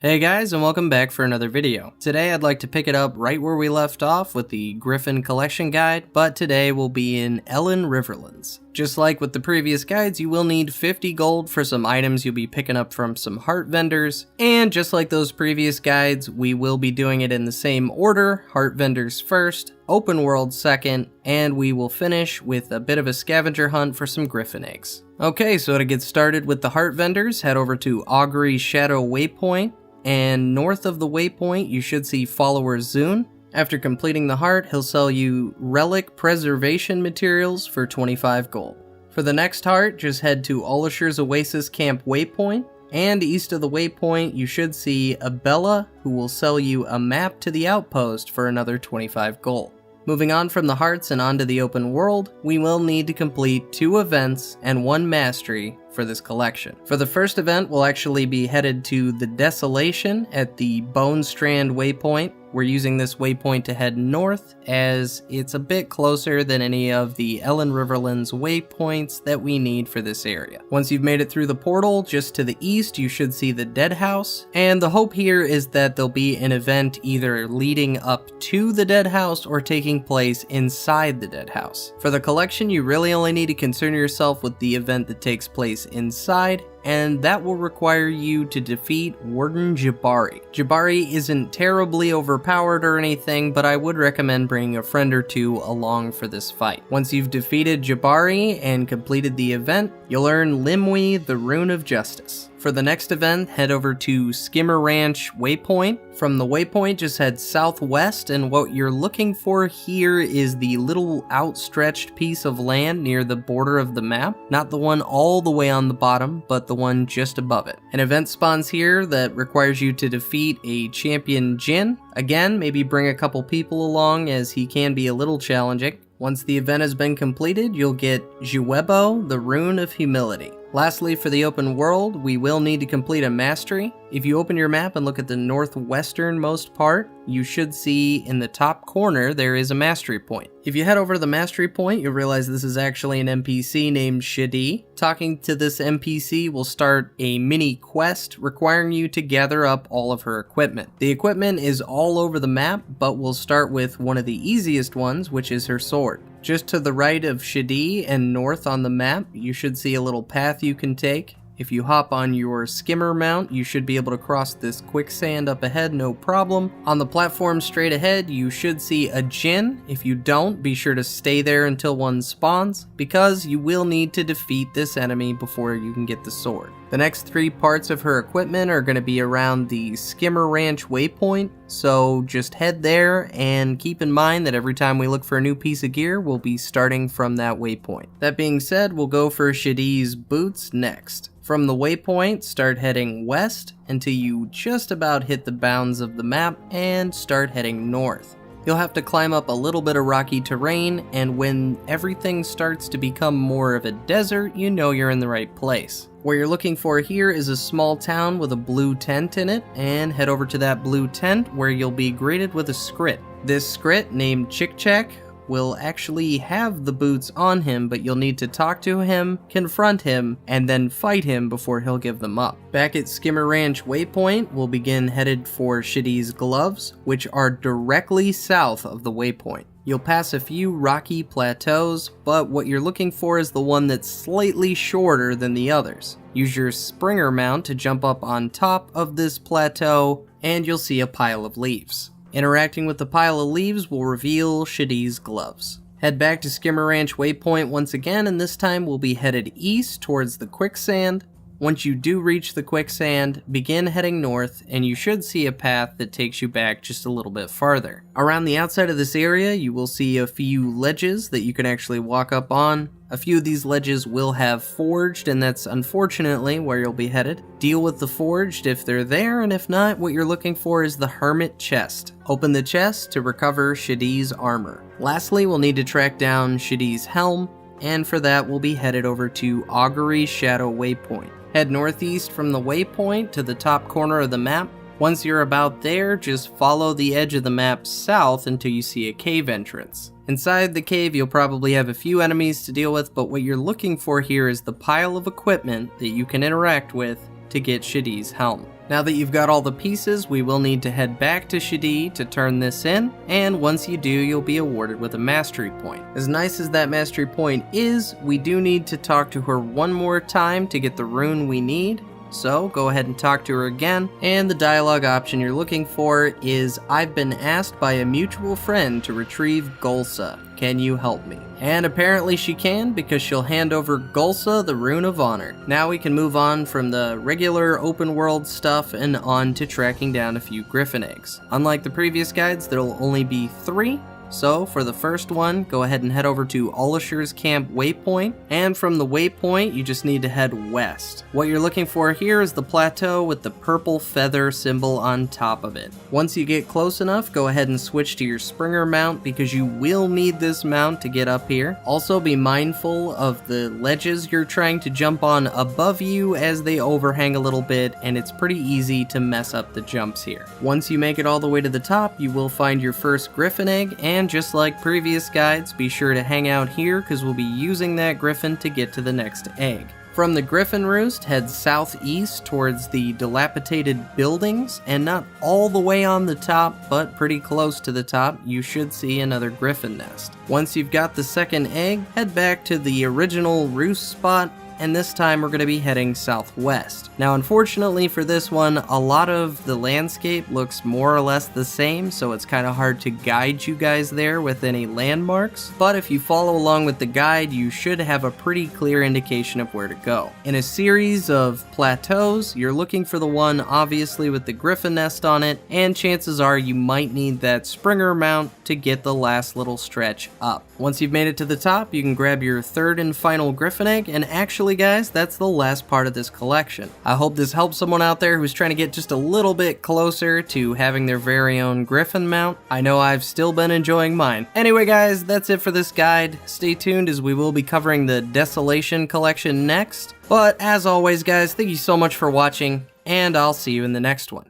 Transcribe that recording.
Hey guys, and welcome back for another video. Today I'd like to pick it up right where we left off with the Griffon collection guide, but today we'll be in Elon Riverlands. Just like with the previous guides, you will need 50 gold for some items you'll be picking up from some heart vendors, and just like those previous guides, we will be doing it in the same order: heart vendors first, open world second, and we will finish with a bit of a scavenger hunt for some Griffon eggs. Okay, so to get started with the heart vendors, head over to Augury's Shadow Waypoint, and north of the waypoint you should see Follower Zune. After completing the heart, he'll sell you relic preservation materials for 25 gold. For the next heart, just head to Olisher's Oasis Camp Waypoint, and east of the waypoint you should see Abella, who will sell you a map to the outpost for another 25 gold. Moving on from the hearts and onto the open world, we will need to complete 2 events and 1 mastery for this collection. For the first event, we'll actually be headed to the Desolation at the Bone Strand waypoint. We're using this waypoint to head north, as it's a bit closer than any of the Elon Riverlands waypoints that we need for this area. Once you've made it through the portal, just to the east you should see the Dead House, and the hope here is that there'll be an event either leading up to the Dead House or taking place inside the Dead House. For the collection, you really only need to concern yourself with the event that takes place inside, and that will require you to defeat Warden Jabari. Jabari isn't terribly overpowered or anything, but I would recommend bringing a friend or two along for this fight. Once you've defeated Jabari and completed the event, you'll earn Limwe, the Rune of Justice. For the next event, head over to Skimmer Ranch Waypoint. From the waypoint, just head southwest, and what you're looking for here is the little outstretched piece of land near the border of the map. Not the one all the way on the bottom, but the one just above it. An event spawns here that requires you to defeat a champion Jin. Again, maybe bring a couple people along, as he can be a little challenging. Once the event has been completed, you'll get Juwebo, the Rune of Humility. Lastly, for the open world, we will need to complete a mastery. If you open your map and look at the northwesternmost part, you should see in the top corner there is a mastery point. If you head over to the mastery point, you'll realize this is actually an NPC named Shadi. Talking to this NPC will start a mini quest requiring you to gather up all of her equipment. The equipment is all over the map, but we'll start with one of the easiest ones, which is her sword. Just to the right of Shadi and north on the map, you should see a little path you can take. If you hop on your skimmer mount, you should be able to cross this quicksand up ahead, no problem. On the platform straight ahead, you should see a Jin. If you don't, be sure to stay there until one spawns, because you will need to defeat this enemy before you can get the sword. The next 3 parts of her equipment are going to be around the Skimmer Ranch waypoint, so just head there and keep in mind that every time we look for a new piece of gear, we'll be starting from that waypoint. That being said, we'll go for Shadi's boots next. From the waypoint, start heading west until you just about hit the bounds of the map and start heading north. You'll have to climb up a little bit of rocky terrain, and when everything starts to become more of a desert, you know you're in the right place. What you're looking for here is a small town with a blue tent in it, and head over to that blue tent where you'll be greeted with a skrit. This skrit, named Chick-Chack, will actually have the boots on him, but you'll need to talk to him, confront him, and then fight him before he'll give them up. Back at Skimmer Ranch Waypoint, we'll begin headed for Shadi's gloves, which are directly south of the waypoint. You'll pass a few rocky plateaus, but what you're looking for is the one that's slightly shorter than the others. Use your Springer mount to jump up on top of this plateau, and you'll see a pile of leaves. Interacting with the pile of leaves will reveal Shadi's gloves. Head back to Skimmer Ranch Waypoint once again, and this time we'll be headed east towards the quicksand. Once you do reach the quicksand, begin heading north, and you should see a path that takes you back just a little bit farther. Around the outside of this area, you will see a few ledges that you can actually walk up on. A few of these ledges will have forged, and that's unfortunately where you'll be headed. Deal with the forged if they're there, and if not, what you're looking for is the Hermit chest. Open the chest to recover Shadi's armor. Lastly, we'll need to track down Shadi's helm, and for that we'll be headed over to Augury's Shadow Waypoint. Head northeast from the waypoint to the top corner of the map. Once you're about there, just follow the edge of the map south until you see a cave entrance. Inside the cave, you'll probably have a few enemies to deal with, but what you're looking for here is the pile of equipment that you can interact with to get Shadi's helm. Now that you've got all the pieces, we will need to head back to Shadi to turn this in, and once you do, you'll be awarded with a mastery point. As nice as that mastery point is, we do need to talk to her one more time to get the rune we need. So go ahead and talk to her again, and the dialogue option you're looking for is, I've been asked by a mutual friend to retrieve Gulsa. Can you help me? And apparently she can, because she'll hand over Gulsa the Rune of Honor. Now we can move on from the regular open world stuff and on to tracking down a few Griffon eggs. Unlike the previous guides, there'll only be 3. So, for the first one, go ahead and head over to Olisher's Camp waypoint, and from the waypoint, you just need to head west. What you're looking for here is the plateau with the purple feather symbol on top of it. Once you get close enough, go ahead and switch to your Springer mount, because you will need this mount to get up here. Also, be mindful of the ledges you're trying to jump on above you, as they overhang a little bit, and it's pretty easy to mess up the jumps here. Once you make it all the way to the top, you will find your first Griffon egg, and just like previous guides, be sure to hang out here because we'll be using that Griffon to get to the next egg. From the Griffon Roost, head southeast towards the dilapidated buildings, and not all the way on the top, but pretty close to the top, you should see another Griffon nest. Once you've got the second egg, head back to the original roost spot, and this time we're going to be heading southwest. Now unfortunately for this one, a lot of the landscape looks more or less the same, so it's kind of hard to guide you guys there with any landmarks, but if you follow along with the guide, you should have a pretty clear indication of where to go. In a series of plateaus, you're looking for the one obviously with the Griffon nest on it, and chances are you might need that Springer mount to get the last little stretch up. Once you've made it to the top, you can grab your third and final Griffon egg, and actually guys, that's the last part of this collection. I hope this helps someone out there who's trying to get just a little bit closer to having their very own Griffon mount. I know I've still been enjoying mine. Anyway guys, that's it for this guide. Stay tuned as we will be covering the Desolation collection next. But as always guys, thank you so much for watching, and I'll see you in the next one.